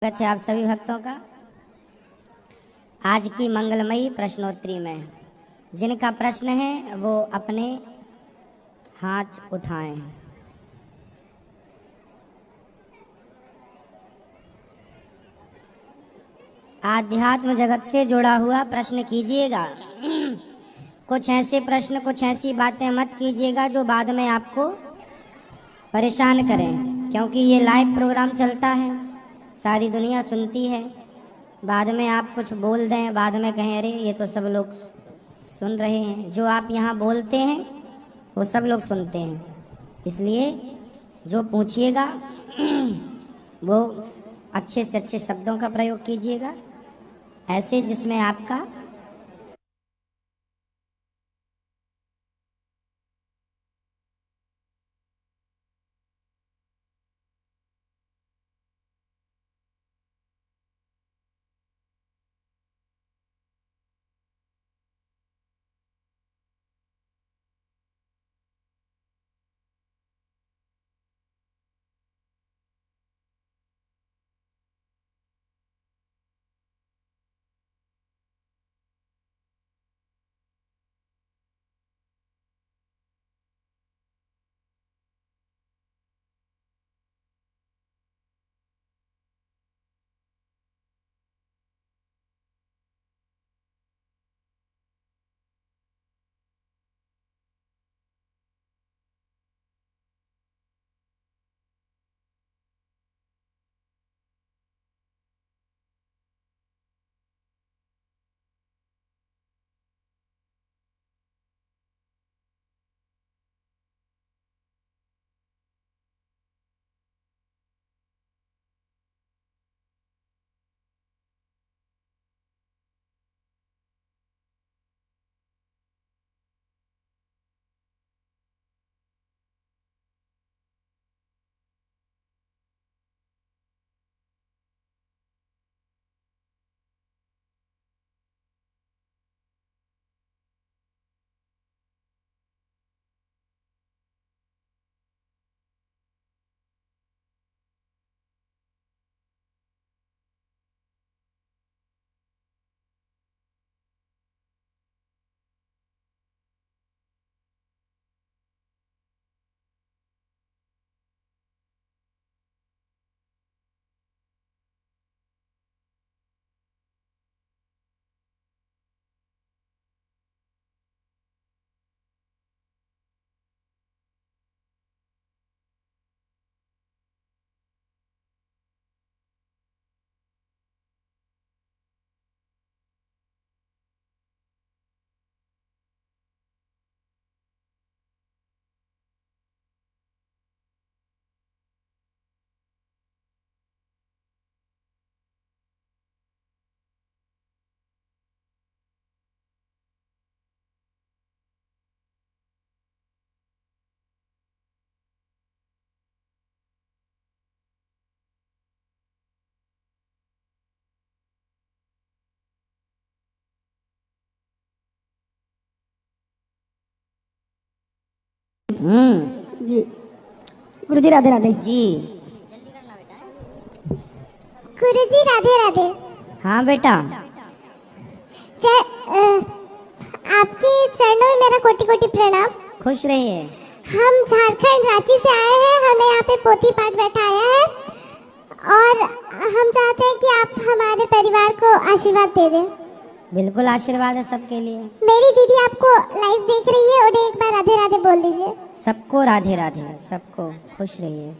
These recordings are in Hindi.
स्वागत है आप सभी भक्तों का आज की मंगलमयी प्रश्नोत्तरी में। जिनका प्रश्न है वो अपने हाथ उठाएं। आध्यात्म जगत से जुड़ा हुआ प्रश्न कीजिएगा। कुछ ऐसे प्रश्न, कुछ ऐसी बातें मत कीजिएगा जो बाद में आपको परेशान करें, क्योंकि ये लाइव प्रोग्राम चलता है, सारी दुनिया सुनती है। बाद में आप कुछ बोल दें, बाद में कहें अरे ये तो सब लोग सुन रहे हैं। जो आप यहाँ बोलते हैं वो सब लोग सुनते हैं, इसलिए जो पूछिएगा वो अच्छे से अच्छे शब्दों का प्रयोग कीजिएगा, ऐसे जिसमें आपका जी गुरुजी राधे राधे। जी गुरुजी राधे राधे। हाँ बेटा, आपके चरणों में मेरा कोटि कोटि प्रणाम। खुश रहिए। हम झारखंड रांची से आए हैं, हमें यहाँ पे पोथी पाठ बैठाया है और हम चाहते हैं कि आप हमारे परिवार को आशीर्वाद दे दें। बिल्कुल आशीर्वाद है सबके लिए। मेरी दीदी आपको लाइव देख रही है, उन्हें एक बार राधे राधे बोल दीजिए। सबको राधे राधे, सबको खुश रहिए।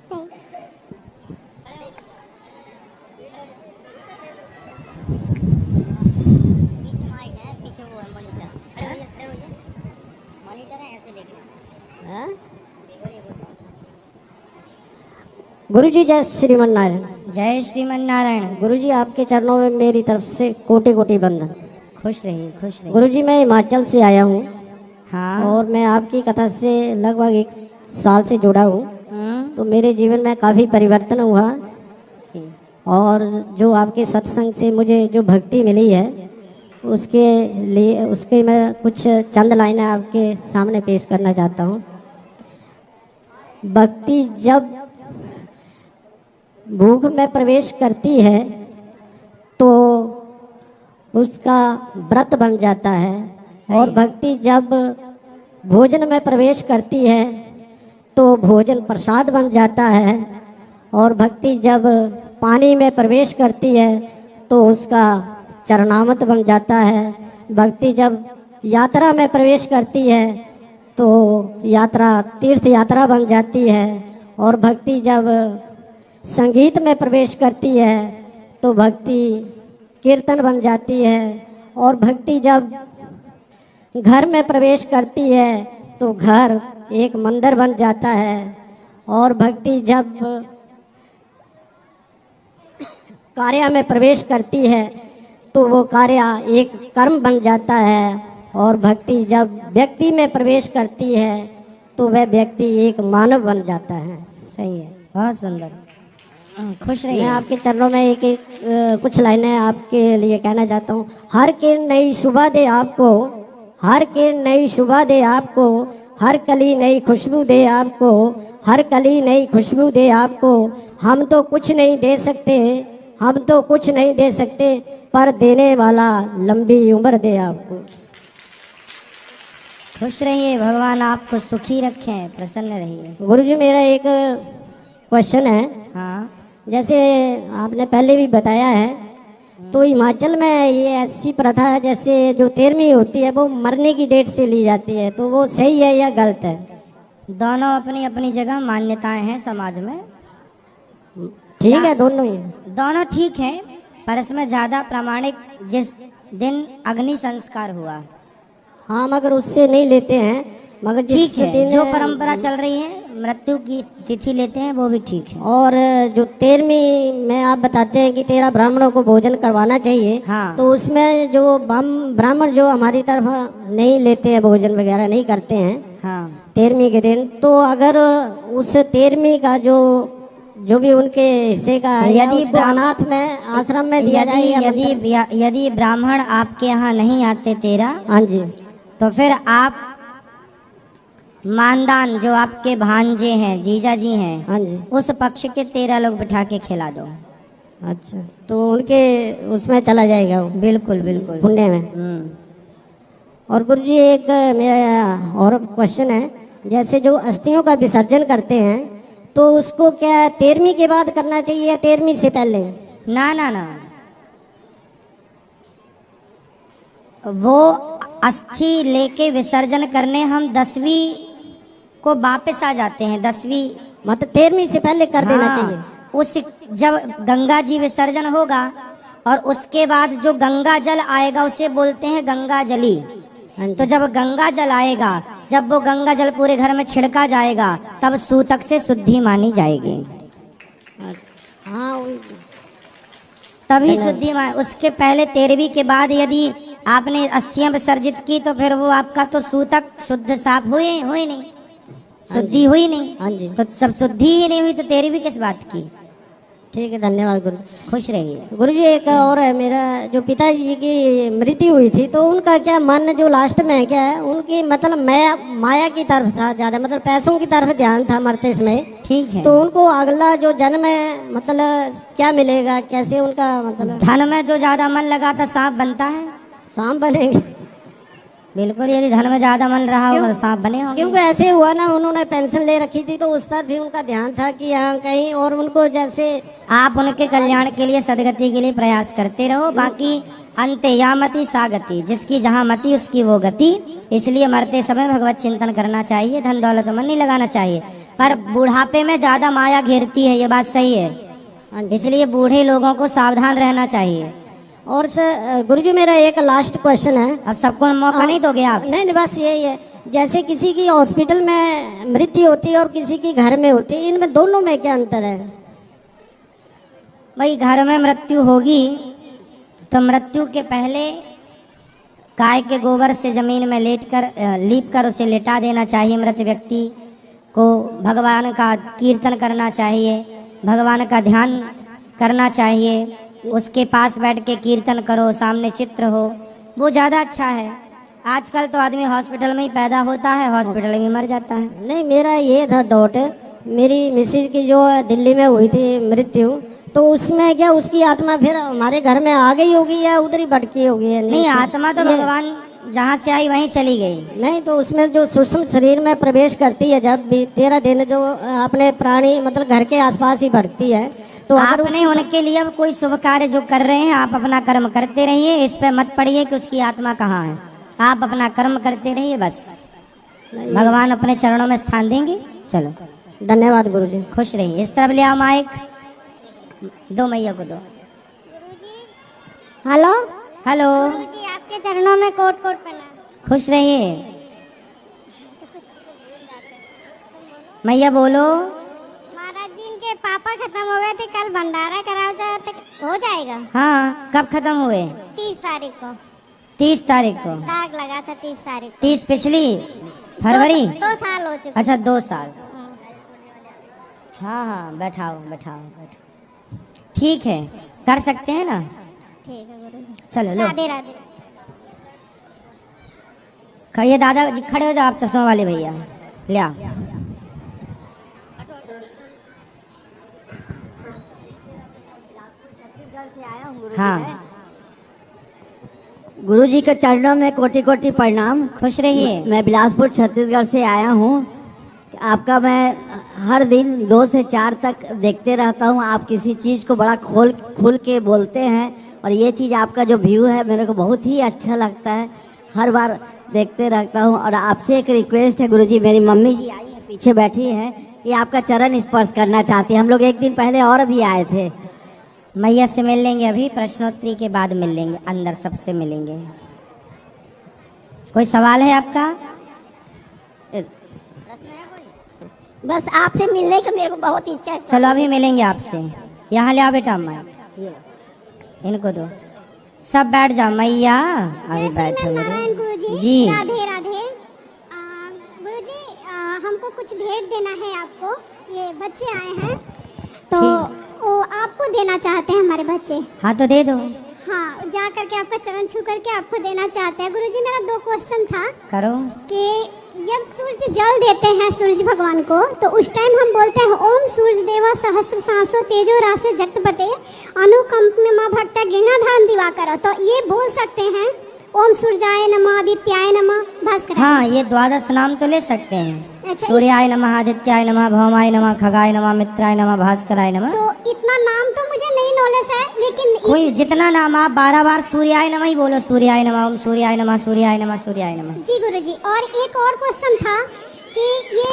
गुरुजी जय श्रीमन नारायण। जय श्रीमन नारायण। गुरुजी आपके चरणों में मेरी तरफ से कोटि कोटि बंदन। खुश रहिए, खुश रहिए। गुरुजी मैं हिमाचल से आया हूँ। हाँ। और मैं आपकी कथा से लगभग 1 साल से जुड़ा हूँ। तो मेरे जीवन में काफ़ी परिवर्तन हुआ और जो आपके सत्संग से मुझे जो भक्ति मिली है उसके लिए उसके मैं कुछ चंद लाइनें आपके सामने पेश करना चाहता हूँ। भक्ति जब भूख में प्रवेश करती है तो उसका व्रत बन जाता है, और भक्ति जब भोजन में प्रवेश करती है तो भोजन प्रसाद बन जाता है, और भक्ति जब पानी में प्रवेश करती है तो उसका चरणामृत बन जाता है। भक्ति जब यात्रा में प्रवेश करती है तो यात्रा तीर्थ यात्रा बन जाती है, और भक्ति जब संगीत में प्रवेश करती है तो भक्ति कीर्तन बन जाती है, और भक्ति जब घर में प्रवेश करती है तो घर एक मंदिर बन जाता है, और भक्ति जब कार्य में प्रवेश करती है तो वो कार्य एक कर्म बन जाता है, और भक्ति जब व्यक्ति में प्रवेश करती है तो वह व्यक्ति एक मानव बन जाता है। सही है, बहुत सुंदर। खुश रहिए। मैं आपके चरणों में एक कुछ लाइनें आपके लिए कहना चाहता हूँ। हर किरण नई सुबह दे आपको, हर किरण नई सुबह दे आपको, हर कली नई खुशबू दे आपको, हर कली नई खुशबू दे आपको। हम तो कुछ नहीं दे सकते, हम तो कुछ नहीं दे सकते, पर देने वाला लंबी उम्र दे आपको। खुश रहिए, भगवान आपको सुखी रखें, प्रसन्न रहिए। गुरुजी मेरा एक क्वेश्चन है। हाँ, जैसे आपने पहले भी बताया है, तो हिमाचल में ये ऐसी प्रथा है जैसे जो 13वीं होती है वो मरने की डेट से ली जाती है, तो वो सही है या गलत है? दोनों अपनी अपनी जगह मान्यताएं हैं समाज में। ठीक है, दोनों ही। दोनों ठीक है, पर इसमें ज़्यादा प्रामाणिक जिस दिन अग्नि संस्कार हुआ। हाँ, मगर उससे नहीं लेते हैं, मगर ठीक जिस है, दिन जो परंपरा चल रही है मृत्यु की तिथि लेते हैं वो भी ठीक है। और जो 13वीं में आप बताते हैं कि 13 ब्राह्मणों को भोजन करवाना चाहिए, हाँ। तो उसमें जो ब्राह्मण जो हमारी तरफ नहीं लेते हैं, भोजन वगैरह नहीं करते हैं हाँ, 13वीं के दिन, तो अगर उस 13वीं का जो भी उनके हिस्से का है, यदि उसको अनाथ में आश्रम में दिया जाए या यदि ब्राह्मण आपके यहाँ नहीं आते 13, हाँ जी, तो फिर आप मानदान जो आपके भांजे हैं, जीजा जी हैं, हाँ जी, उस पक्ष के 13 लोग बिठा के खिला दो। अच्छा, तो उनके उसमें चला जाएगा वो बिल्कुल बिल्कुल। पुण्य में। और गुरुजी एक मेरा और क्वेश्चन है, जैसे जो अस्थियों का विसर्जन करते हैं तो उसको क्या 13वीं के बाद करना चाहिए या 13वीं से पहले? ना ना ना, वो अस्थि लेके विसर्जन करने हम 10वीं को वापस आ जाते हैं। 10वीं मतलब 13वीं से पहले कर देना चाहिए। उस जब गंगा जी विसर्जन होगा और उसके बाद जो गंगा जल आएगा उसे बोलते हैं गंगा जली। हाँ जी। तो जब गंगा जल आएगा, जब वो गंगा जल पूरे घर में छिड़का जाएगा, तब सूतक से शुद्धि मानी जाएगी। हाँ, तभी शुद्धि उसके पहले 13वीं के बाद यदि आपने अस्थियां विसर्जित की तो फिर वो आपका तो सूतक शुद्ध साफ हुई नहीं, शुद्धि हुई नहीं। हाँ जी, तो सब शुद्धि ही नहीं हुई तो 13वीं किस बात की। ठीक है, धन्यवाद गुरु। खुश रहिए। गुरुजी एक और है, मेरा जो पिताजी की मृत्यु हुई थी तो उनका क्या मन जो लास्ट में है क्या है, उनकी मतलब माया की तरफ था ज़्यादा, मतलब पैसों की तरफ ध्यान था मरते समय। ठीक है, तो उनको अगला जो जन्म है मतलब क्या मिलेगा, कैसे उनका मतलब? धन में जो ज्यादा मन लगा था सांप बनता है। सांप बनेंगे? बिल्कुल, यदि धन में ज्यादा मन रहा होगा तो सांप बने होंगे। क्योंकि ऐसे हुआ ना, उन्होंने पेंशन ले रखी थी तो उस तरफ भी उनका ध्यान था कि यहाँ कहीं, और उनको जैसे आप उनके कल्याण के लिए सदगति के लिए प्रयास करते रहो। बाकी अंत या मति सागति, जिसकी जहाँ मति उसकी वो गति। इसलिए मरते समय भगवत चिंतन करना चाहिए, धन दौलत में मन नहीं लगाना चाहिए। पर बुढ़ापे में ज्यादा माया घेरती है, ये बात सही है, इसलिए बूढ़े लोगों को सावधान रहना चाहिए। और सर गुरुजी मेरा एक लास्ट क्वेश्चन है। अब सबको मौका नहीं दोगे आप? नहीं, बस यही है, जैसे किसी की हॉस्पिटल में मृत्यु होती है और किसी की घर में होती है, इनमें दोनों में क्या अंतर है? भाई, घर में मृत्यु होगी तो मृत्यु के पहले गाय के गोबर से जमीन में लीप कर उसे लेटा देना चाहिए। मृत व्यक्ति को भगवान का कीर्तन करना चाहिए, भगवान का ध्यान करना चाहिए, उसके पास बैठ के कीर्तन करो, सामने चित्र हो, वो ज़्यादा अच्छा है। आजकल तो आदमी हॉस्पिटल में ही पैदा होता है, हॉस्पिटल में मर जाता है। नहीं, मेरा ये था डाउट, मेरी मिसेज की जो दिल्ली में हुई थी मृत्यु, तो उसमें क्या उसकी आत्मा फिर हमारे घर में आ गई होगी या उधर ही भटकी होगी? या नहीं, आत्मा तो भगवान जहाँ से आई वहीं चली गई। नहीं, तो उसमें जो सूक्ष्म शरीर में प्रवेश करती है जब भी 13 दिन जो अपने प्राणी मतलब घर के आसपास ही भटकती है, तो अगर आपने उनके लिए अब कोई शुभ कार्य जो कर रहे हैं, आप अपना कर्म करते रहिए, इस पे मत पड़िए कि उसकी आत्मा कहाँ है। आप अपना कर्म करते रहिए, बस भगवान अपने चरणों में स्थान देंगे। चलो, धन्यवाद गुरुजी। खुश रहिए। इस तरफ ले आओ माइक, दो मैया को दो। हेलो हेलो, गुरुजी, आपके चरणों में कोट कोट प्रणाम। खुश रहिए। मैया बोलो। महाराज जी, इनके पापा खत्म हो गए थे, कल भंडारा कराया जाए तो हो जाएगा? हाँ, कब खत्म हुए? 30 तारीख को। 30 तारीख को? दाग लगा था 30 तारीख को। 30 पिछली फरवरी? 2 साल हो चुके। अच्छा, 2 साल। हाँ हाँ, बैठाओ बैठाओ बैठाओ। ठीक है, कर सकते हैं ना? ठीक है गुरुजी। चलो लो। राधे राधे। ये दादा जी खड़े हो जाओ, आप चश्मा वाले भैया ले आओ। हाँ, गुरुजी के चरणों में कोटि कोटि प्रणाम। खुश रहिए। मैं बिलासपुर छत्तीसगढ़ से आया हूँ। आपका मैं हर दिन 2 से 4 तक देखते रहता हूँ। आप किसी चीज़ को बड़ा खुल के बोलते हैं, और ये चीज़ आपका जो व्यू है मेरे को बहुत ही अच्छा लगता है। हर बार देखते रहता हूँ। और आपसे एक रिक्वेस्ट है गुरुजी, मेरी मम्मी जी आई है, पीछे बैठी है, ये आपका चरण स्पर्श करना चाहती है। हम लोग एक दिन पहले और भी आए थे। मैया से मिल लेंगे, अभी प्रश्नोत्तरी के बाद मिल लेंगे, अंदर सबसे मिलेंगे। कोई सवाल है आपका? बस आपसे मिलने का मेरे को बहुत इच्छा है। चलो अभी मिलेंगे आपसे। यहाँ ले आओ बेटा, मैं इनको दो, सब बैठ जाओ। मैया अभी बैठो मेरे गुरुजी जी। राधे राधे। गुरुजी, हमको कुछ भेंट देना है आपको। ये बच्चे आए हैं तो वो आपको देना चाहते हैं, हमारे बच्चे। हाँ तो दे दो। हाँ, जा करके आपका चरण छू करके आपको देना चाहते हैं। गुरुजी, मेरा 2 क्वेश्चन था करो। कि जब सूर्य जल देते हैं सूर्य भगवान को, तो उस टाइम हम बोलते हैं ओम सूर्य देवा सहस्त्र सांसो तेजो रासे जगतपते अनुकंप में माँ भक्ता गिरणाधाम दिवाकर। तो ये बोल सकते हैं ओम सूर्याय नमः, आदित्याय नमः, भास्कर। हाँ, ये 12 नाम तो ले सकते हैं। अच्छा, सूर्याय नमः, आदित्याय नमः, भौमाय नमः, खगाय नमः, मित्राय नमः, भास्कराय नमः। तो इतना नाम तो मुझे नहीं नॉलेज है, लेकिन कोई जितना नाम आप 12 बार सूर्याय नमः ही बोलो। सूर्याय नमः, ओम सूर्याय नमः, सूर्याय नमः, सूर्याय नमः। जी गुरुजी, और एक और क्वेश्चन था कि ये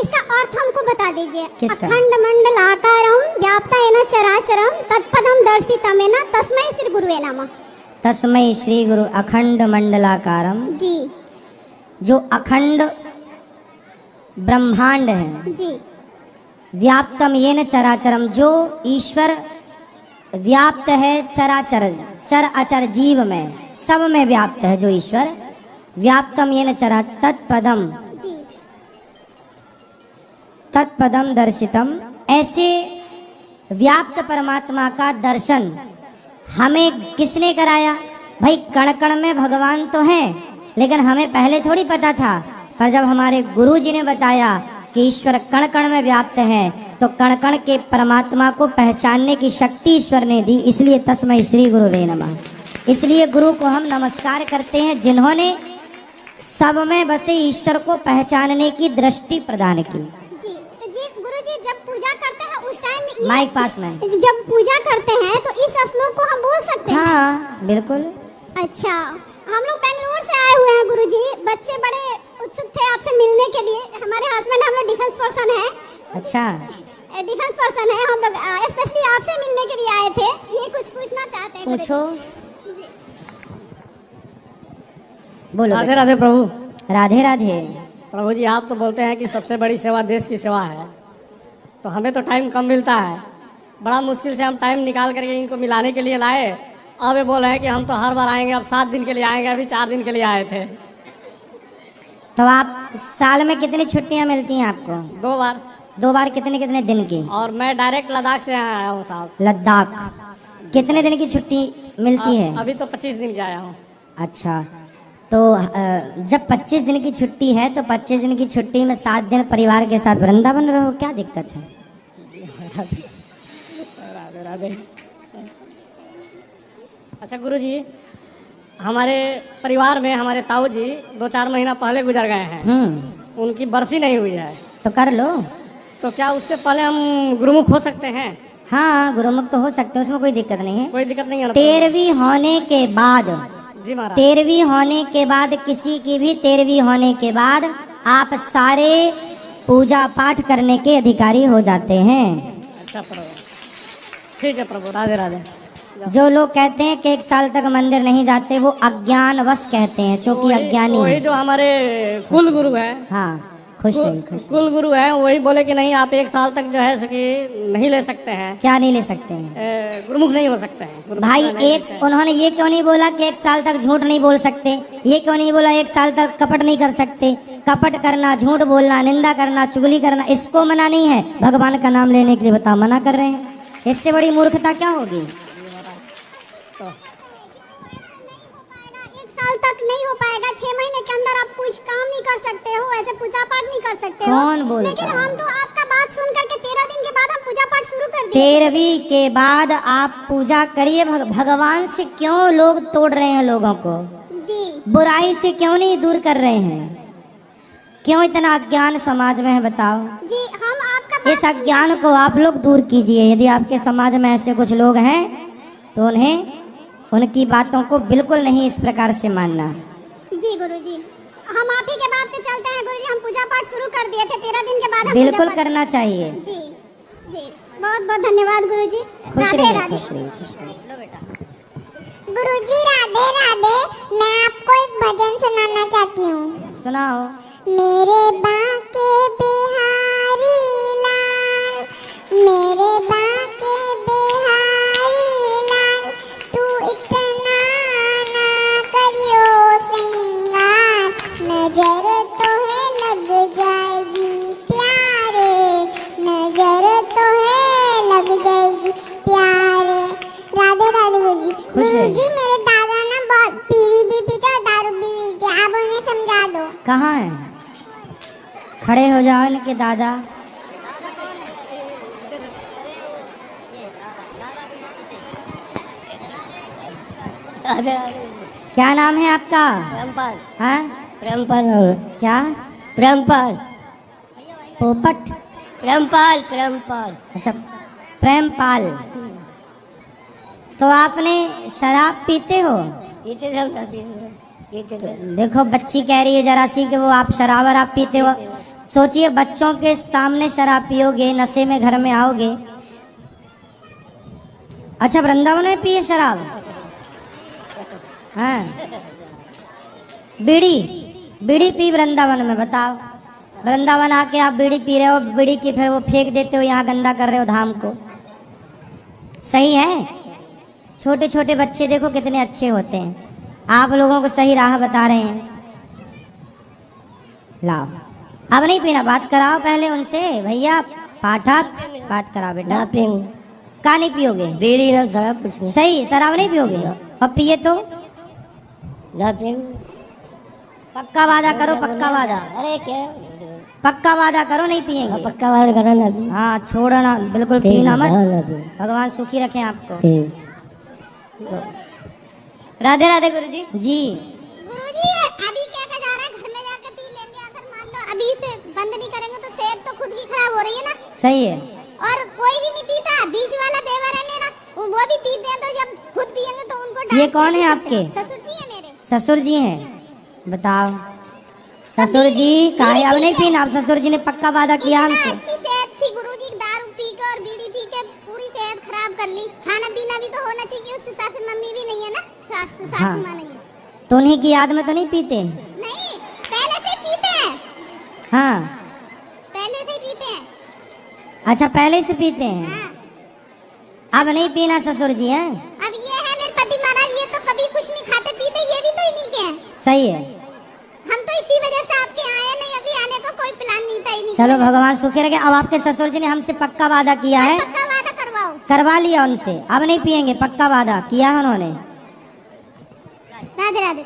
इसका अर्थ हमको बता दीजिए। किसका? अखंड मंडलाकारम व्याप्तायेन चराचरम तत्पदम दर्शितमेन तस्मै श्री गुरुवे नमः। तस्मै श्री गुरु अखंड मंडलाकारम। जी जो अखंड ब्रह्मांड है, जी व्याप्तम येन चराचरम, जो ईश्वर व्याप्त है चराचर, चर अचर जीव में, सब में व्याप्त है जो ईश्वर। व्याप्तम येन चरा तत्पदम, जी तत्पदम दर्शितम। ऐसे व्याप्त परमात्मा का दर्शन हमें किसने कराया? भाई कण कण में भगवान तो है, लेकिन हमें पहले थोड़ी पता था। पर जब हमारे गुरु जी ने बताया कि ईश्वर कण कण में व्याप्त है, तो कण कण के परमात्मा को पहचानने की शक्ति ईश्वर ने दी। इसलिए तस्मै श्री गुरुवे नमः। इसलिए गुरु को हम नमस्कार करते हैं, जिन्होंने सब में बसे ईश्वर को पहचानने की दृष्टि प्रदान की। जी। तो जी गुरुजी, जब पूजा करते हैं उस टाइम माइक पास में। जब पूजा करते हैं तो इस श्लोक को हम बोल सकते हैं? हाँ बिल्कुल। अच्छा, हम लोग बेंगलोर से आए हुए हैं गुरुजी। बच्चे बड़े उत्सुक थे आपसे मिलने के लिए। हमारे हस्बैंड हम लोग डिफेंस पर्सन है। अच्छा, डिफेंस पर्सन है हम लोग, स्पेशली आपसे मिलने के लिए आए थे। ये कुछ पूछना चाहते हैं गुरुजी। पूछो। बोलो राधे बेटा। राधे प्रभु। राधे राधे। प्रभु जी, आप तो बोलते हैं कि सबसे बड़ी सेवा देश की सेवा है, तो हमें तो टाइम कम मिलता है। बड़ा मुश्किल से हम टाइम निकाल करके इनको मिलाने के लिए लाए। अब ये बोल रहे हैं कि हम तो हर बार आएंगे, अब 7 दिन के लिए आएंगे, अभी 4 दिन के लिए आए थे। तो आप साल में कितनी छुट्टियां मिलती हैं आपको? 2 बार। 2 बार कितने कितने दिन की? और मैं डायरेक्ट लद्दाख से यहाँ आया हूँ साहब। लद्दाख कितने दिन की छुट्टी मिलती है? अभी तो 25 दिन के आया हूँ। अच्छा, तो जब 25 दिन की छुट्टी है तो 25 दिन की छुट्टी में 7 दिन परिवार के साथ वृंदावन रहो, क्या दिक्कत है? राधे राधे। अच्छा गुरुजी, हमारे परिवार में हमारे ताऊ जी 2-4 महीना पहले गुजर गए हैं, उनकी बरसी नहीं हुई है, तो कर लो। तो क्या उससे पहले हम गुरुमुख हो सकते हैं? हाँ, गुरुमुख तो हो सकते हैं, उसमें कोई दिक्कत नहीं है। कोई दिक्कत नहीं है ना? 13वीं होने के बाद, जी महाराज। 13वीं होने के बाद, किसी की भी 13वीं होने के बाद आप सारे पूजा पाठ करने के अधिकारी हो जाते हैं। अच्छा प्रभु, ठीक है प्रभु, राधे राधे। जो लोग कहते हैं कि 1 साल तक मंदिर नहीं जाते, वो अज्ञानवश कहते हैं, क्योंकि अज्ञानी वही है। जो हमारे कुल गुरु है, हाँ, खुश रहिए, खुश रहिए। कुल गुरु है, वही बोले कि नहीं आप 1 साल तक जो है सो कि नहीं ले सकते हैं, क्या नहीं ले सकते हैं? गुरुमुख नहीं हो सकते हैं। गुरुमुख भाई नहीं एक उन्होंने ये क्यों नहीं बोला कि 1 साल तक झूठ नहीं बोल सकते? ये क्यों नहीं बोला 1 साल तक कपट नहीं कर सकते? कपट करना, झूठ बोलना, निंदा करना, चुगली करना, इसको मना नहीं है। भगवान का नाम लेने के लिए बताओ मना कर रहे हैं। इससे बड़ी मूर्खता क्या होगी? 1 साल तक नहीं हो पाएगा, 6 महीने के अंदर आप कुछ काम नहीं कर सकते हो, ऐसे पूजा पाठ नहीं कर सकते हो। कौन बोलता लेकिन है? हम तो आपका बात सुन करके 13 दिन के बाद हम पूजा पाठ शुरू कर दिए। 13वीं के बाद आप पूजा करिए। भगवान से क्यों लोग तोड़ रहे हैं लोगों को? जी बुराई से क्यों नहीं दूर कर रहे हैं? क्यों इतना अज्ञान समाज में है, बताओ? जी, हम आपका इस अज्ञान को आप लोग दूर कीजिए। यदि आपके समाज में ऐसे कुछ लोग हैं तो उन्हें, उनकी बातों को बिल्कुल नहीं इस प्रकार से मानना। जी गुरुजी, हम आप ही के बात पे चलते हैं गुरुजी। हम पूजा पाठ शुरू कर दिए थे, 13 दिन के बाद हम बिल्कुल पूजा पाठ- करना चाहिए। जी जी, बहुत बहुत धन्यवाद गुरुजी। खुश राधे रहिए, राधे। खुश रहिए, खुश रहिए। गुरुजी राधे राधे। मैं आपको एक भजन सुनाना चाहती हूँ। सुनाओ। मेरे बाके बिहारी लाल, मेरे बाके बिहारी लाल, तू इतना ना करियो सिंगार, नजर तो है लग जाएगी प्यारे, नजर तो है लग जाएगी प्यारे। राधे राधे गुरुजी। गुरुजी मेरे दादा ना बहुत बीड़ी भी पीते और दारू भी पीते, आप उन्हें समझा दो। कहाँ है? खड़े हो जाओ इनके दादा। क्या नाम है आपका? प्रेमपाल। हाँ, प्रेमपाल। क्या? प्रेमपाल। पोपट। प्रेमपाल। प्रेमपाल। अच्छा, प्रेमपाल। तो आपने शराब पीते हो? पीते थे हम दादी, पीते थे। देखो बच्ची कह रही है जरा सी कि वो आप शराब वराब पीते हो। सोचिए, बच्चों के सामने शराब पियोगे, नशे में घर में आओगे। अच्छा, वृंदावन में पिए शराब? हाँ, बीड़ी बीड़ी पी वृंदावन में, बताओ? वृंदावन आके आप बीड़ी पी रहे हो, बीड़ी की फिर वो फेंक देते हो, यहाँ गंदा कर रहे हो धाम को। सही है? छोटे छोटे बच्चे देखो कितने अच्छे होते हैं, आप लोगों को सही राह बता रहे हैं। लाओ, अब नहीं पीना, बात कराओ पहले उनसे। भैया पाठक, बात कराओ बेटा। ना पियेंगे। का नहीं पियोगे? बीड़ी ना शराब कुछ नहीं। सही, शराब नहीं पियोगे? अब पिए तो ना पियेंगे। पक्का वादा करो, पक्का वादा, अरे क्या, पक्का वादा करो नहीं पिएंगे। पक्का वादा करो ना भी। हाँ, छोड़ना बिल्कुल, ठीक पीना है, मत। हाँ, ना भी। भगवान सुखी रखें आपको। ठीक। राधे राधे गुरुजी। जी, गुरुजी अभी क्या कहा जा रहा है, घर में जाकर पी लेंगे। अगर मान लो अभी से बंद नहीं करेंगे तो सेहत तो खुद की खराब हो रही है ना। सही है। और कोई भी नहीं पीता, बीच वाला देवर है मेरा, वो भी पीते हैं, तो जब खुद पिएंगे तो उनको डांट ये कौन कैसे है सकते हैं? आपके? ससुर जी है मेरे। ससुर जी हैं? बताओ, ससुर जी काहे अब नहीं पीना? अब ससुर जी ने पक्का वादा किया इतना हमसे। अच्छी सेहत थी गुरुजी, दारू पी के और बीड़ी पी के पूरी सेहत खराब कर ली। खाना पीना भी तो होना चाहिए, उस हिसाब से मम्मी भी नहीं है ना, सासू हाँ। माँ नहीं है। तो उन्हीं की याद में तो नहीं पीते? नहीं, पहले से पीते हैं, हाँ, पहले से पीते हैं। अच्छा, पहले से पीते हैं। हाँ। अब नहीं पीना ससुर जी हैं? अब ये है मेरे पति महाराज, ये तो कभी कुछ नहीं खाते पीते, ये भी तो इन्हीं के हैं। सही है। हम तो इसी वजह से आपके आए, नहीं अभी आने का कोई प्लान नहीं था इन्हीं चलो की वजह भगवान सुखी रखे। अब आपके ससुर जी ने हमसे पक्का वादा किया से। है, पक्का वादा करवाओ। करवा लिया उनसे, अब नहीं पिएंगे, पक्का वादा किया है उन्होंने। राधे राधे।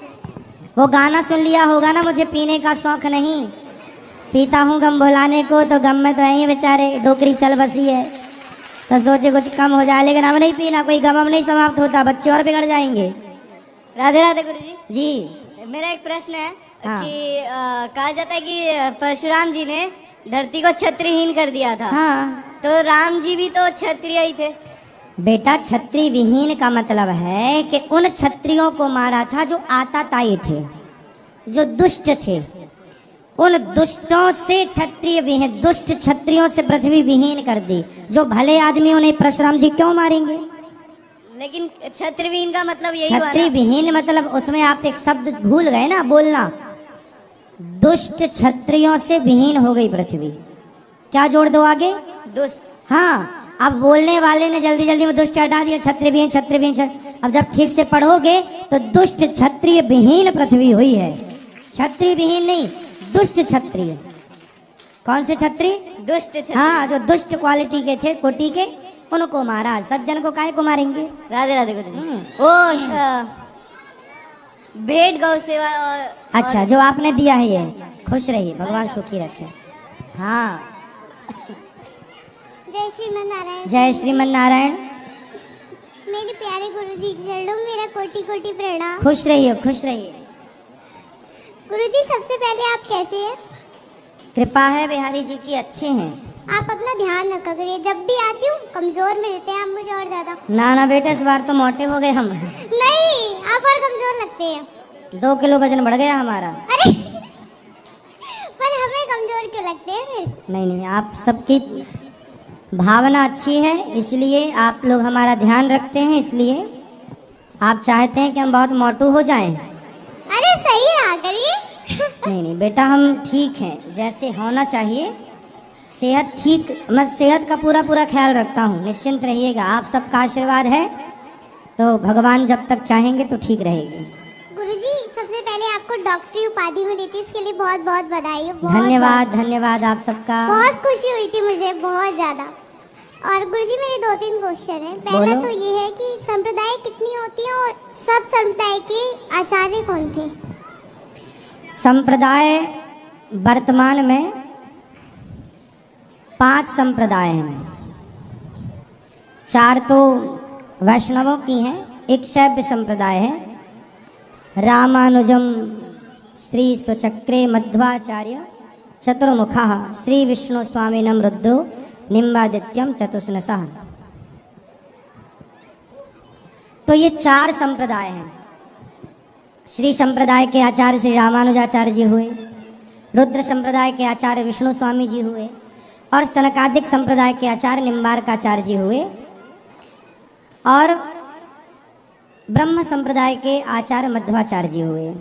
वो गाना सुन लिया होगा ना, मुझे पीने का शौक नहीं, पीता हूँ गम भुलाने को, तो गम में तो यही बेचारे डोकरी चल बसी है, तो सोचे कुछ कम हो जाए, लेकिन अब नहीं पीना, कोई गम नहीं समाप्त होता, बच्चे और बिगड़ जाएंगे। राधे राधे गुरुजी। जी मेरा एक प्रश्न है हाँ। कि कहा जाता है कि परशुराम जी ने धरती को क्षत्रियहीन कर दिया था। हाँ तो राम जी भी तो क्षत्रिय ही थे। बेटा, क्षत्रिय विहीन का मतलब है कि उन क्षत्रियों को मारा था जो आताताई थे, जो दुष्ट थे। उन दुष्टों से क्षत्रिय विहीन, दुष्ट क्षत्रियों से पृथ्वी विहीन कर दी। जो भले आदमी उन्हें परशुराम जी क्यों मारेंगे? लेकिन क्षत्रियहीन का मतलब यही हुआ क्षत्रिय ना? विहीन मतलब उसमें आप एक शब्द भूल गए ना बोलना। दुष्ट क्षत्रियों से विहीन हो गई पृथ्वी। क्या जोड़ दो आगे? दुष्ट। हाँ, अब बोलने वाले ने जल्दी जल्दी में दुष्ट हटा दिया, क्षत्रिय विहीन, क्षत्रिय विहीन। अब जब ठीक से पढ़ोगे तो दुष्ट क्षत्रिय विहीन पृथ्वी हुई है। क्षत्रिय विहीन नहीं, दुष्ट क्षत्रिय। कौन से क्षत्रिय? दुष्ट क्षत्रिय। हाँ, जो दुष्ट क्वालिटी के थे, कोटि के, उनको मारा। सज्जन को काहे को मारेंगे? राधे राधे गुरुजी। वो भेंट गौ सेवा अच्छा, जो आपने दिया है ये, खुश रहिए, भगवान सुखी रखे। हाँ, जय श्रीमन नारायण। जय श्रीमन नारायण। मेरे प्यारे गुरुजी के चरणों में मेरा कोटि कोटि प्रणाम। खुश रहिए, खुश रहिए। गुरुजी, सबसे पहले आप कैसे हैं? कृपा है बिहारी जी की, अच्छे हैं। आप अपना ध्यान रखा करिए। जब भी आती हूँ कमजोर मिलते हैं आप मुझे और ज्यादा। ना ना बेटा, इस बार तो मोटे हो गए हम। नहीं, आप और कमजोर लगते हैं। 2 किलो वजन बढ़ गया हमारा। अरे पर हमें कमजोर क्यों लगते हैं फिर? नहीं नहीं, आप सबकी भावना अच्छी है, इसलिए आप लोग हमारा ध्यान रखते हैं, इसलिए आप चाहते हैं कि हम बहुत मोटू हो जाएं। अरे सही रहा करिए। नहीं नहीं बेटा, हम ठीक हैं जैसे होना चाहिए। सेहत ठीक, मैं सेहत का पूरा पूरा ख्याल रखता हूँ, निश्चिंत रहिएगा। आप सबका आशीर्वाद है तो भगवान जब तक चाहेंगे तो ठीक रहेगी। गुरुजी, सबसे पहले आपको डॉक्टरी उपाधि मिली थी, इसके लिए बहुत बहुत बधाई हो। धन्यवाद धन्यवाद आप सबका। बहुत खुशी हुई थी मुझे, बहुत ज्यादा। और गुरुजी, मेरे 2-3 क्वेश्चन है। पहला बोलो। तो ये है कि संप्रदाय कितनी होती है और सब संप्रदाय के आचार्य कौन थे? संप्रदाय वर्तमान में 5 संप्रदाय हैं। 4 तो वैष्णवों की हैं, एक शैव संप्रदाय है। रामानुजम श्री स्वचक्रे मध्वाचार्य चतुर्मुखा श्री विष्णु स्वामिनं रुद्रो निम्बादित्यम चतुष्नसः। तो ये 4 संप्रदाय हैं। श्री संप्रदाय के आचार्य श्री रामानुजाचार्य जी हुए, रुद्र संप्रदाय के आचार्य विष्णु स्वामी जी हुए, और सनकादिक संप्रदाय के आचार्य निम्बार्काचार्य जी हुए, और ब्रह्म संप्रदाय के आचार्य मध्वाचार्य जी हुए।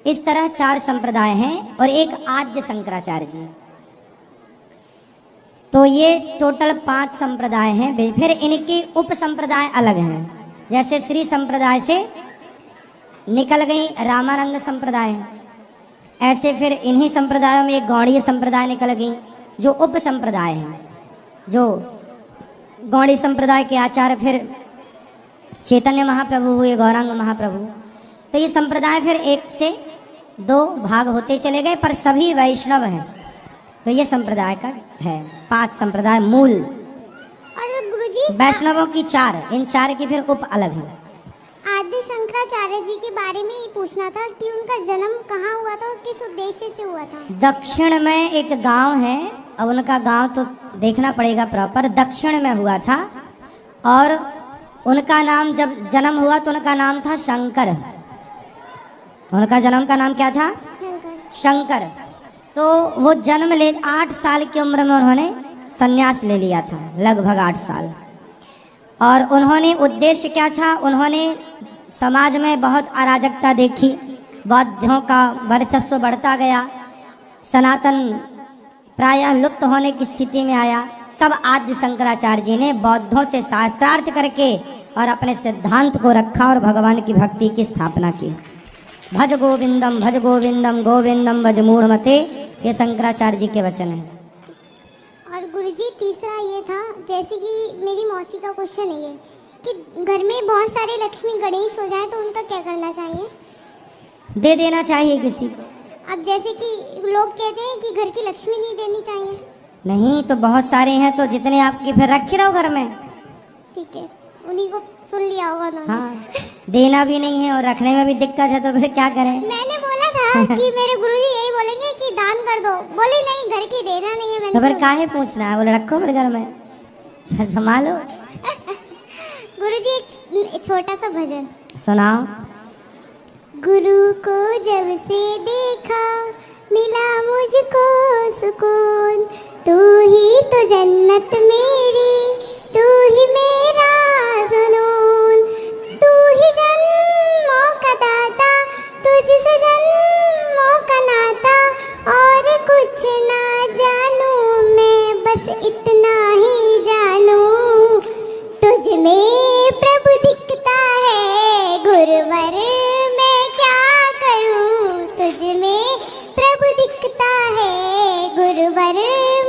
इस तरह 4 संप्रदाय हैं और एक आद्य शंकराचार्य जी। तो ये टोटल 5 संप्रदाय हैं। फिर इनके उप संप्रदाय अलग हैं। जैसे श्री संप्रदाय से निकल गई रामानंद संप्रदाय, ऐसे फिर इन्हीं संप्रदायों में एक गौड़ीय संप्रदाय निकल गई, जो उप संप्रदाय हैं। जो गौड़ी संप्रदाय के आचार्य फिर चैतन्य महाप्रभु हुए, गौरांग महाप्रभु। तो ये संप्रदाय फिर 1 से 2 भाग होते चले गए, पर सभी वैष्णव हैं। तो ये संप्रदाय का है 5 संप्रदाय मूल। और गुरुजी, वैष्णवों की 4, इन 4 की फिर उप अलग है। आदि शंकराचार्य जी के बारे में ये पूछना था कि उनका जन्म कहाँ हुआ था और किस उद्देश्य से हुआ था? दक्षिण में एक गांव है, अब उनका गांव तो देखना पड़ेगा प्रॉपर, दक्षिण में हुआ था। और उनका नाम, जब जन्म हुआ तो उनका नाम था शंकर। उनका जन्म का नाम क्या था? शंकर। शंकर। तो वो जन्म ले 8 साल की उम्र में उन्होंने संन्यास ले लिया था, लगभग 8 साल। और उन्होंने उद्देश्य क्या था? उन्होंने समाज में बहुत अराजकता देखी, बौद्धों का वर्चस्व बढ़ता गया, सनातन प्रायः लुप्त होने की स्थिति में आया। तब आद्य शंकराचार्य जी ने बौद्धों से शास्त्रार्थ करके और अपने सिद्धांत को रखा और भगवान की भक्ति की स्थापना की। भज गोविंदम गोविंदम भज मूढ़मते, ये शंकराचार्य जी के वचन हैं। और गुरुजी, तीसरा ये था, जैसे कि मेरी मौसी का क्वेश्चन है ये कि घर में बहुत सारे लक्ष्मी गणेश हो जाए तो उनका क्या करना चाहिए? दे देना चाहिए किसी को। अब जैसे कि लोग कहते हैं कि घर की लक्ष्मी नहीं देनी चाहिए। नहीं तो बहुत सारे हैं तो जितने आपके फिर रखे रहो घर में। ठीक है, उन्हीं को सुन लिया होगा उन्होंने। हाँ, देना भी नहीं है और रखने में भी दिक्कत है तो फिर क्या करें। मैंने बोला था कि मेरे गुरुजी यही बोलेंगे कि दान कर दो, बोले नहीं घर की देना नहीं है। मैंने तो फिर काहे पूछना है, बोले रखो फिर घर में, संभालो। गुरुजी एक छोटा सा भजन सुनाओ। गुरु को जब से देखा मिला मुझको सुकून, तू ही तो जन्नत मेरी, तू ही मेरा जुनून, तू ही जन्मों का दाता, तुझसे जन्मों का नाता, और कुछ ना जानू मैं बस इतना ही जानू, तुझ में प्रभु दिखता है गुरुवर, मैं क्या करूं, तुझ में प्रभु दिखता है गुरुवर,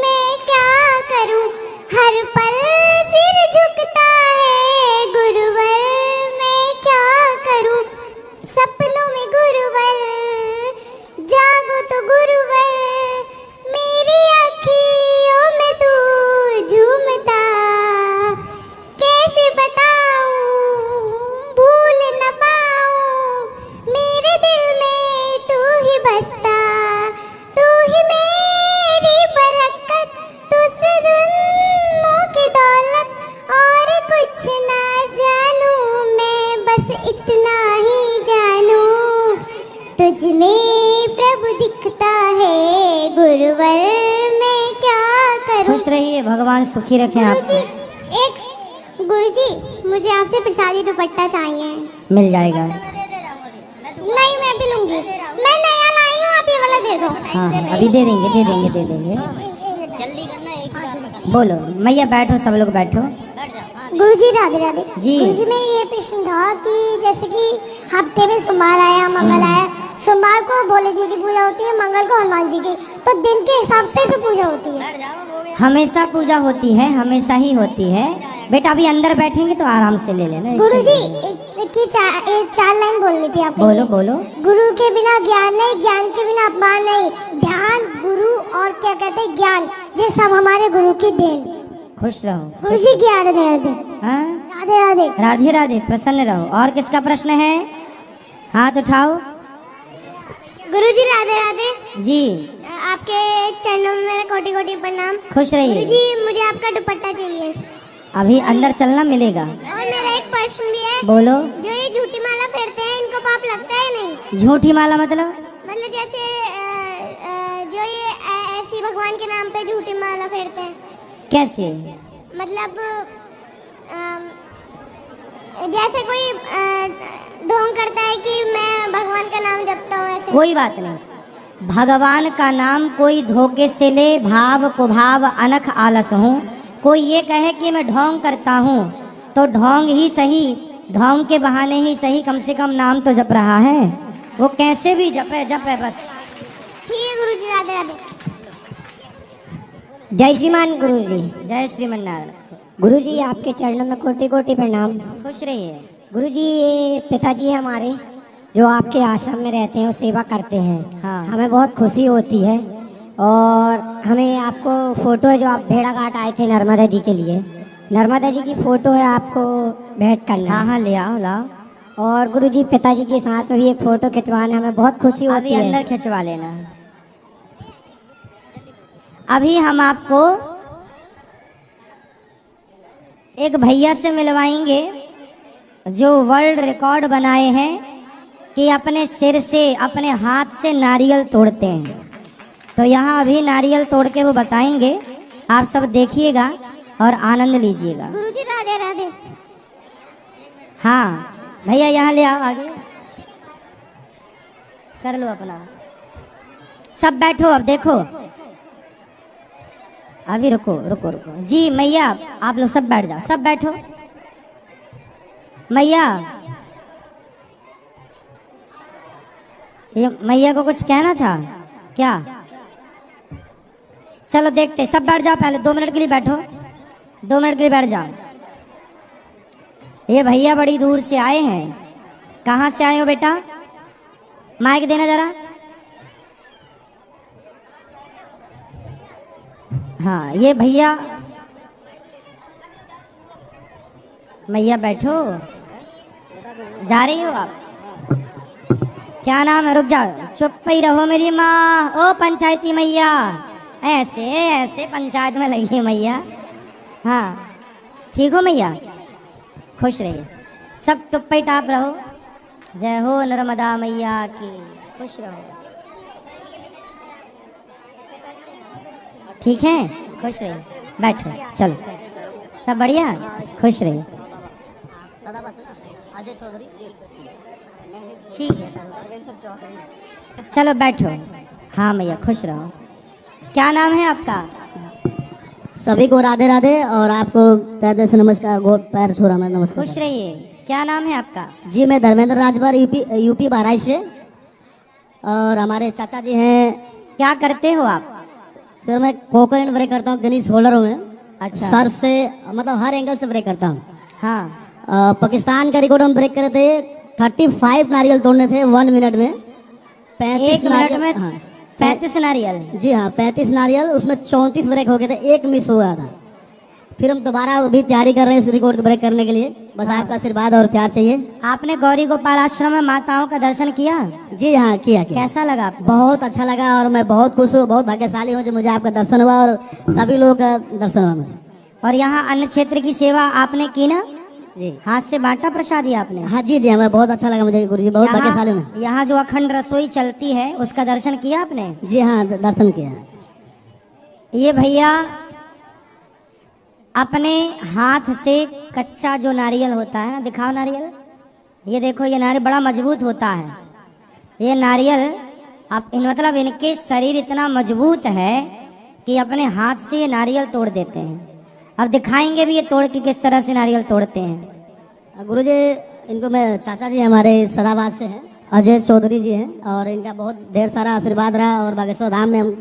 मैं क्या करूं, हर पल सिर झुकता है गुरुवर, मैं क्या करूं, सपनों में गुरुवर, जागो तो गुरुवर, मेरी अखियों में तू झूमता, कैसे बताऊं भूल न पाऊं, मेरे दिल में तू ही बसता, तू ही मेरी बरकत, तुझसे जन्मों की दौलत, और कुछ ना जानू मैं बस इतना ही जानू, तुझ में प्रभु दिखता है गुरुवर, मैं क्या करूं। खुश रहिए, भगवान सुखी रखें गुरुजी, आपको। एक गुरुजी मुझे आपसे प्रसादी दुपट्टा चाहिए। मिल जाएगा। नहीं मैं भी लूंगी, मैं नया लाई हूँ, आप ये वाला दे दो। हाँ हाँ, अभी दे देंगे दे देंगे दे देंगे। जल्दी करना, एक ही बार में करना। बोलो मैया, बैठो सब लोग बैठो। बैठ जाओ। हाँ, गुरुजी राधे राधे। जी। गुरुजी में ये प्रश्न था कि जैसे कि हफ्ते में सोमवार आया, मंगल आया, सोमवार को भोले जी की पूजा होती है, मंगल को हनुमान जी की, तो दिन के हिसाब से भी पूजा होती है। बैठ जाओ, हो गया। हमेशा पूजा होती है, हमेशा ही होती है बेटा। अभी अंदर बैठेंगे तो आराम से ले लेना। गुरुजी की चार लाइन बोलनी थी आपको। बोलो बोलो। गुरु के बिना ज्ञान नहीं, ज्ञान के बिना अपमान नहीं, ध्यान गुरु और क्या कहते हैं ज्ञान, ये सब हमारे गुरु की देन। खुश रहो। गुरुजी की राधे राधे। हाँ, राधे राधे। राधे राधे, प्रसन्न रहो। और किसका प्रश्न है, हाथ उठाओ। गुरुजी राधे राधे। जी, आपके चरणों में मेरा कोटि कोटि प्रणाम। खुश रहिए। गुरुजी मुझे आपका दुपट्टा चाहिए। अभी अंदर चलना मिलेगा। और मेरा एक प्रश्न भी है। बोलो। जो ये झूठी माला फेरते हैं इनको पाप लगता है नहीं? झूठी माला मतलब? मतलब जैसे जो ये ऐसी भगवान के नाम पे झूठी माला फेरते हैं। कैसे? मतलब जैसे कोई ढोंग करता है कि मैं भगवान का नाम जपता हूँ, ऐसे। कोई बात नहीं, भगवान का नाम कोई धोखे से ले, भाव को भाव अनख आलस हूँ। कोई ये कहे कि मैं ढोंग करता हूँ तो ढोंग ही सही, ढोंग के बहाने ही सही, कम से कम नाम तो जप रहा है। वो कैसे भी जपे जपे बस। ठीक है गुरुजी, राधे राधे। जय श्रीमान गुरुजी। जय श्रीमन नारायण। गुरुजी आपके चरणों में कोटि कोटि प्रणाम। खुश रहिए। गुरुजी ये पिताजी है हमारे, जो आपके आश्रम में रहते हैं और सेवा करते हैं। हाँ। हमें बहुत खुशी होती है। और हमें आपको फोटो है, जो आप भेड़ाघाट आए थे नर्मदा जी के लिए, नर्मदा जी की फोटो है, आपको भेंट करना हाँ है। हाँ, ले आओ लाओ। और गुरुजी पिताजी के साथ में भी एक फोटो खिंचवाना, हमें बहुत खुशी होती अभी है। अंदर खिंचवा लेना। अभी हम आपको एक भैया से मिलवाएंगे जो वर्ल्ड रिकॉर्ड बनाए हैं कि अपने सिर से, अपने हाथ से नारियल तोड़ते हैं। तो यहाँ अभी नारियल तोड़ के वो बताएंगे, आप सब देखिएगा और आनंद लीजिएगा। गुरुजी राधे राधे। हाँ भैया, यहाँ ले आओ, आगे कर लो अपना। सब बैठो, अब देखो। अभी रुको रुको रुको जी। मैया आप लोग सब बैठ जाओ, सब बैठो। मैया, ये मैया को कुछ कहना था क्या? चलो देखते, सब बैठ जाओ। पहले 2 मिनट के लिए बैठो, 2 मिनट के लिए बैठ जाओ। ये भैया बड़ी दूर से आए हैं। कहाँ से आए हो बेटा? माइक देना जरा। हाँ ये भैया, मैया बैठो, जा रही हो आप? क्या नाम है? रुक जाओ, चुप ही रहो मेरी माँ। ओ पंचायती मैया, ऐसे ऐसे पंचायत में लगी है मैया। हाँ ठीक हो मैया? खुश रहिए, सब चुप ही टाप रहो। जय हो नर्मदा मैया की, खुश रहो। ठीक है, खुश रहिए, बैठो, चलो सब बढ़िया, खुश रहिए। ठीक है, चलो बैठो। हाँ मैया खुश रहो। क्या नाम है आपका? सभी को राधे राधे, और आपको तहे दिल से नमस्कार, गोर पैर छू रहा मैं, नमस्कार। खुश रहिए। क्या नाम है आपका? जी मैं धर्मेंद्र राजभर, यूपी बहराइच से। और हमारे चाचा जी हैं। क्या करते हो आप? सर मैं कोकोनट ब्रेक करता हूँ गिनीज होल्डर में। अच्छा। सर से मतलब हर एंगल से ब्रेक करता हूँ। हाँ पाकिस्तान का रिकॉर्ड हम ब्रेक करे थे, 35 नारियल तोड़ने थे 1 मिनट में। 35 एक मिनट में हाँ 35 नारियल? जी हाँ 35 नारियल, उसमें 34 ब्रेक हो गए थे, एक मिस हुआ था। फिर हम दोबारा अभी तैयारी कर रहे हैं इस रिकॉर्ड को ब्रेक करने के लिए। बस आपका आशीर्वाद और प्यार चाहिए। आपने गौरी गोपाल आश्रम में माताओं का दर्शन किया? जी हाँ किया। कैसा लगा आपको? बहुत अच्छा लगा, और मैं बहुत खुश हूँ, बहुत भाग्यशाली हूँ जो मुझे आपका दर्शन हुआ और सभी लोगों का दर्शन हुआ मुझे। और यहाँ अन्न क्षेत्र की सेवा आपने की ना? जी हाथ से बांटा प्रसादी आपने? हाँ जी जी, हमें बहुत अच्छा लगा मुझे गुरुजी, बहुत भाग्यशाली हूँ। यहाँ जो अखंड रसोई चलती है उसका दर्शन किया आपने? जी हाँ दर्शन किया। ये भैया अपने हाथ से कच्चा जो नारियल होता है, दिखाओ नारियल। ये देखो, ये नारियल बड़ा मजबूत होता है। ये नारियल आप मतलब इनके शरीर इतना मजबूत है कि अपने हाथ से ये नारियल तोड़ देते हैं। अब दिखाएंगे भी ये तोड़ के किस तरह से नारियल तोड़ते हैं। गुरुजी इनको मैं, चाचा जी हमारे सदाबाद से हैं, अजय चौधरी जी हैं, और इनका बहुत ढेर सारा आशीर्वाद रहा। और बागेश्वर धाम में हम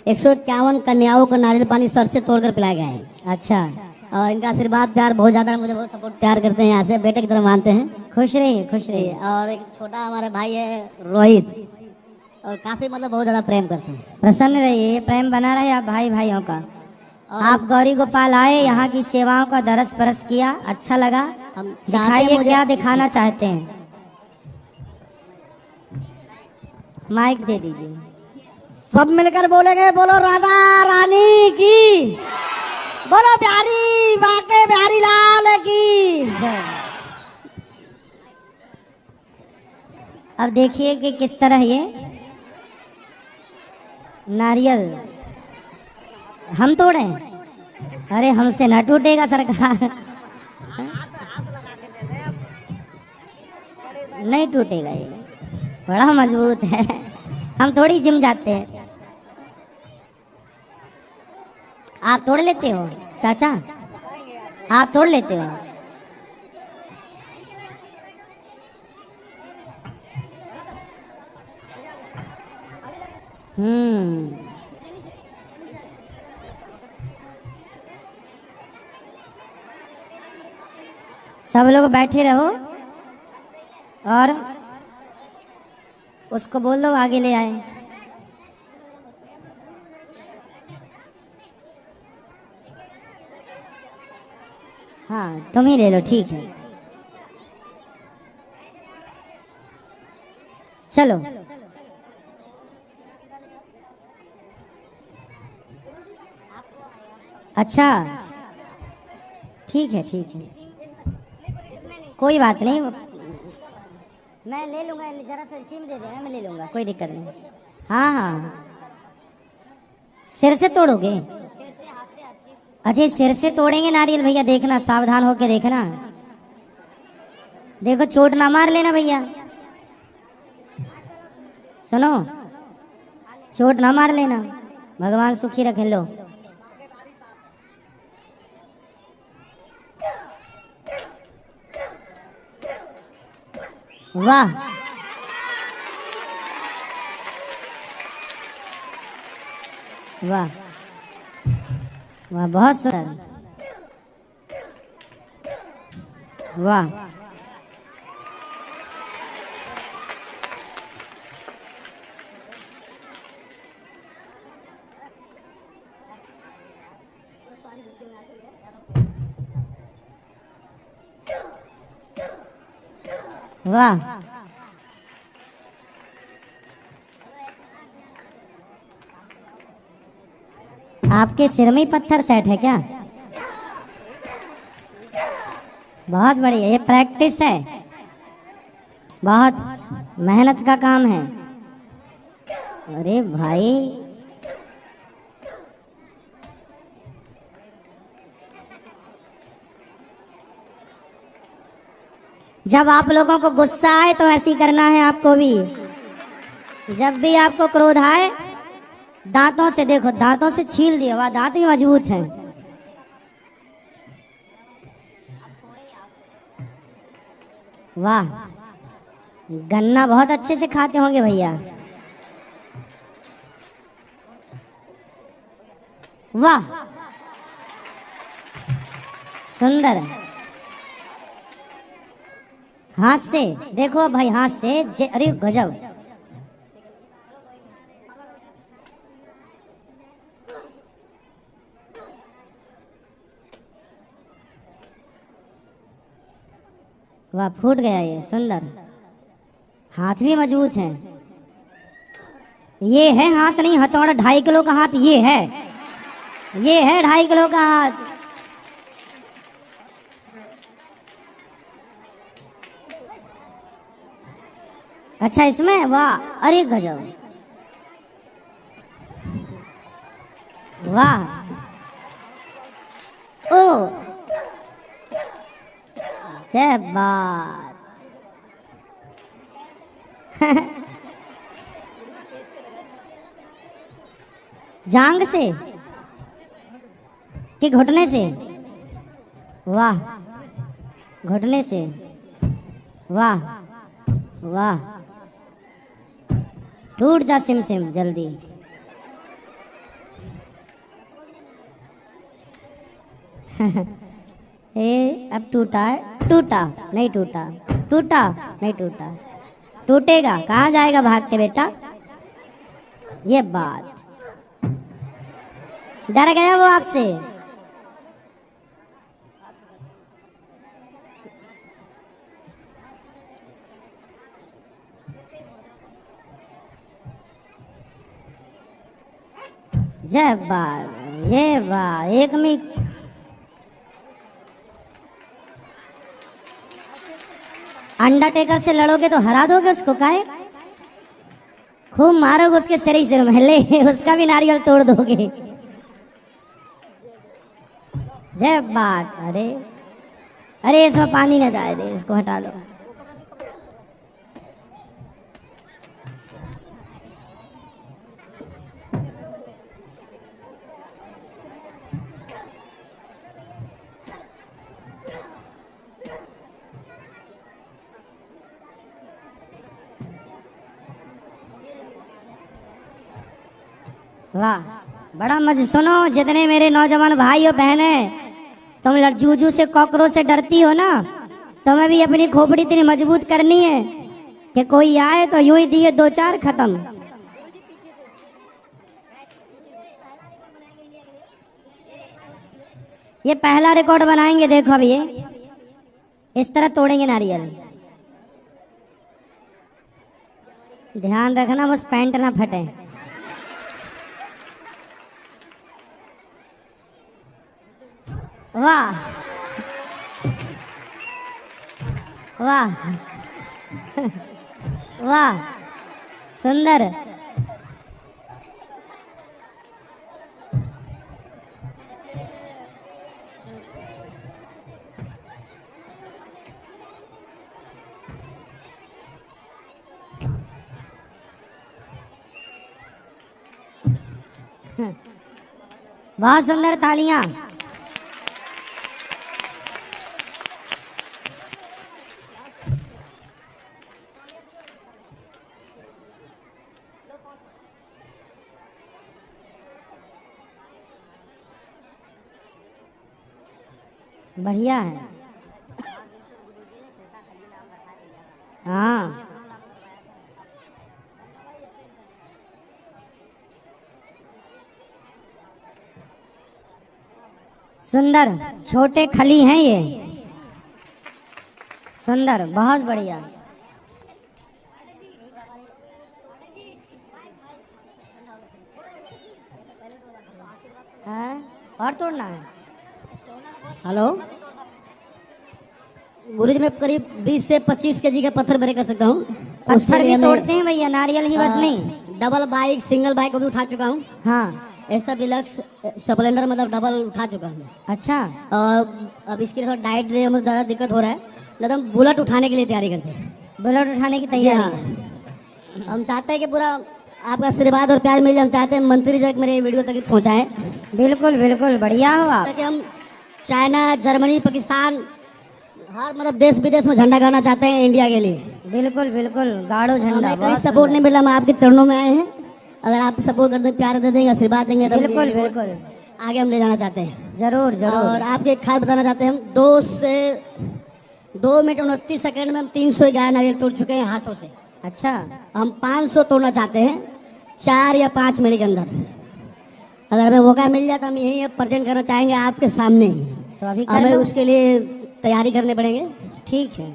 151 कन्याओं को नारियल पानी सर से तोड़कर पिलाए गए हैं। अच्छा। और इनका आशीर्वाद प्यार बहुत ज़्यादा है, मुझे बहुत सपोर्ट प्यार करते हैं, यहाँ से बेटे की तरह मानते हैं। खुश रहिए, खुश रहिए। और एक छोटा हमारे भाई है रोहित, और काफ़ी मतलब बहुत ज़्यादा प्रेम करते हैं। प्रसन्न रहिए, प्रेम बना रहे आप भाई भाइयों का। आप गौरी गोपाल आए, यहाँ की सेवाओं का दरस परस किया, अच्छा लगा। हम दिखाइए क्या दिखाना चाहते हैं, माइक दे दीजिए। सब मिलकर बोलेंगे, बोलो राधा रानी की, बोलो प्यारी बाके प्यारी लाल की। अब देखिए कि किस तरह ये नारियल हम तोड़े। अरे हमसे ना टूटेगा सरकार, नहीं टूटेगा, ये बड़ा मजबूत है। हम थोड़ी जिम जाते हैं। आप तोड़ लेते हो चाचा? आप तोड़ लेते हो? सब लोग बैठे रहो और उसको बोल दो आगे ले आए। हाँ तुम ही ले लो, ठीक है। चलो अच्छा, ठीक है ठीक है, कोई बात नहीं, मैं ले लूँगा। जरा सा सिम दे देना, मैं ले लूँगा, कोई दिक्कत नहीं। हाँ हाँ, सिर से तोड़ोगे? अच्छा सिर से तोड़ेंगे नारियल भैया, देखना सावधान होके देखना, देखो चोट ना मार लेना भैया। सुनो, चोट ना मार लेना, भगवान सुखी रखे। लो वाह, वाह वाह, बहुत सुंदर, वाह। वाह, आपके सिर में ही पत्थर सेट है क्या? बहुत बढ़िया, ये प्रैक्टिस है, बहुत मेहनत का काम है। अरे भाई, जब आप लोगों को गुस्सा आए तो ऐसे ही करना है आपको भी। जब भी आपको क्रोध आए, दांतों से देखो, दांतों से छील दिया, वाह दांत भी मजबूत हैं। वाह, गन्ना बहुत अच्छे से खाते होंगे भैया। वाह, सुंदर। हाथ से देखो भाई, हाथ से अरे गजब। वाह, फूट गया ये, सुंदर। हाथ भी मजबूत है। ये है हाथ नहीं हथौड़ा, 2.5 किलो का हाथ ये है, ये है 2.5 किलो का हाथ। अच्छा इसमें, वाह, अरे गजब, वाह, ओ जय बात। जांग से कि घुटने से? वाह, घुटने से, वाह वाह, टूट जा सिम सिम जल्दी। ए अब टूटा है, टूटा नहीं टूटा, टूटा नहीं टूटा, टूटेगा कहाँ जाएगा भाग के बेटा। ये बात, डर गया वो आपसे। जय बात, ये वाह, एक में अंडरटेकर से लड़ोगे तो हरा दोगे उसको, काहे खूब मारोगे उसके सिर ही सिर में, ले उसका भी नारियल तोड़ दोगे। जय बात। अरे अरे, इसमें पानी न जाए दे, इसको हटा लो। वाह, बड़ा मजा। सुनो जितने मेरे नौजवान भाई और बहने, तुम लड़जूजू से कॉकरोच से डरती हो ना, तुम्हें भी अपनी खोपड़ी इतनी मजबूत करनी है कि कोई आए तो यूं ही दिए 2-4 खत्म। ये पहला रिकॉर्ड बनाएंगे, देखो अब ये इस तरह तोड़ेंगे नारियल। ध्यान रखना बस पैंट ना फटे। वाह वाह वाह, सुंदर। बहुत सुंदर, तालियां। बढ़िया है। हाँ, सुंदर, छोटे खली हैं ये, सुंदर, बहुत बढ़िया। हाँ, और तोड़ना है? हेलो गुरुजी, मैं करीब 20 से 25 केजी का पत्थर भरे कर सकता हूँ। पत्थर भी तोड़ते हैं भैया, नारियल ही बस नहीं। डबल बाइक, सिंगल बाइक को भी उठा चुका हूँ। हाँ, ऐसा डिलक्स स्प्लेंडर मतलब डबल उठा चुका हूँ। अच्छा। और अब इसके लिए थोड़ा डाइट में ज़्यादा दिक्कत हो रहा है, नहीं तो हम बुलेट उठाने के लिए तैयारी करते हैं। बुलेट उठाने की जी तैयारी हाँ। है। हम चाहते हैं कि पूरा आपका आशीर्वाद और प्यार मिल जाए। हम चाहते हैं मंत्री तक मेरे वीडियो तक पहुँचाएं, बिल्कुल बिल्कुल, बढ़िया हो आप। ताकि हम चाइना, जर्मनी, पाकिस्तान, हर मतलब देश विदेश में झंडा गाना चाहते हैं इंडिया के लिए। बिल्कुल बिल्कुल, गाड़ो झंडा। हमें कोई बहुत सपोर्ट नहीं सुंदर। मिला, हम आपके चरणों में आए हैं। अगर आप सपोर्ट कर दें, प्यार दे देंगे, आशीर्वाद देंगे, तो बिल्कुल बिल्कुल, आगे हम ले जाना चाहते हैं। जरूर और जरूर। आपके एक खास बताना चाहते हैं, हम 2 मिनट 29 सेकंड में हम 300 गाय नारियल तोड़ चुके हैं हाथों से। अच्छा, हम 500 तोड़ना चाहते हैं 4 या 5 मिनट के अंदर। अगर हमें मौका मिल जाए तो हम यही प्रेजेंट करना चाहेंगे आपके सामने ही। तो अभी कर हमें लो। उसके लिए तैयारी करने पड़ेंगे। ठीक है,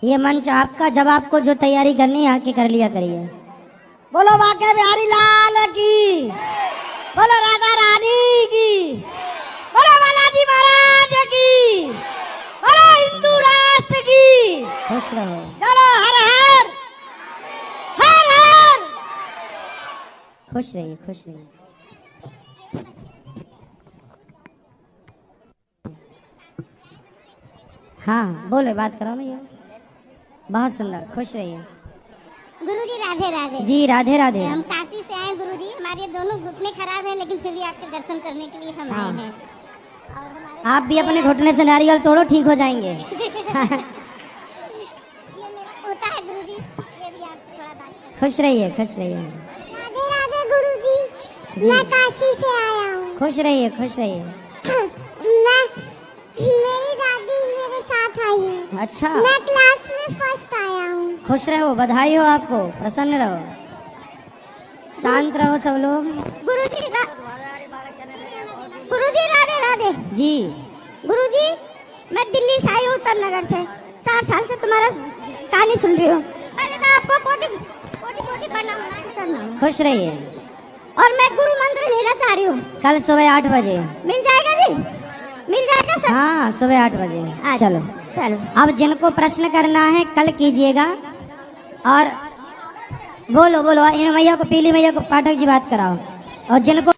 ये मंच आपका, जब आपको जो तैयारी करनी है आके कर लिया करिए। बोलो बांके बिहारी लाल की, बोलो राधा रानी की, बोलो बालाजी महाराज की, बोलो हिंदू राष्ट्र की। खुश रहो। चलो हर हर हर हर। खुश रहिए, खुश रहिए। हाँ बोले, बात करो भैया। बहुत सुंदर, खुश रहिए। गुरुजी राधे राधे। जी राधे राधे। हम काशी से आए गुरुजी, हमारे दोनों घुटने खराब हैं, लेकिन फिर भी आपके दर्शन करने के लिए हम हाँ। आए हैं। और हमारे आप भी अपने घुटने से नारियल तोड़ो, ठीक हो जाएंगे। ये मेरा पोता है गुरुजी, ये भी आपसे थोड़ा बात करें। खुश रहिए, खुश रहिए। राधे राधे गुरुजी, जी। मैं काशी से आया हूँ। खुश रहिए, खुश रहिए। मेरी दादी मेरे साथ आई है। अच्छा, मैं क्लास में फर्स्ट आया हूँ। खुश रहो, बधाई हो आपको, प्रसन्न रहो, शांत रहो सब लोग। गुरुजी गुरुजी राधे राधे। जी, गुरुजी मैं दिल्ली से आई हूँ, उत्तर नगर से। 4 साल से तुम्हारा कहानी सुन रही हूँ। पहले तो आपको कोटि कोटि कोटि प्रणाम करना है। खुश रहिए। और मैं गुरु मंत्र लेना चाह रही हूँ। कल सुबह 8 बजे। मिल जाएगा जी? मिल जाएगा सर? हाँ, सुबह 8 बजे। चलो, चलो। अब जिनको प्रश्न करना है कल कीजिएगा। और बोलो बोलो, इन मैया को, पीली मैया को पाठक जी बात कराओ। और जिनको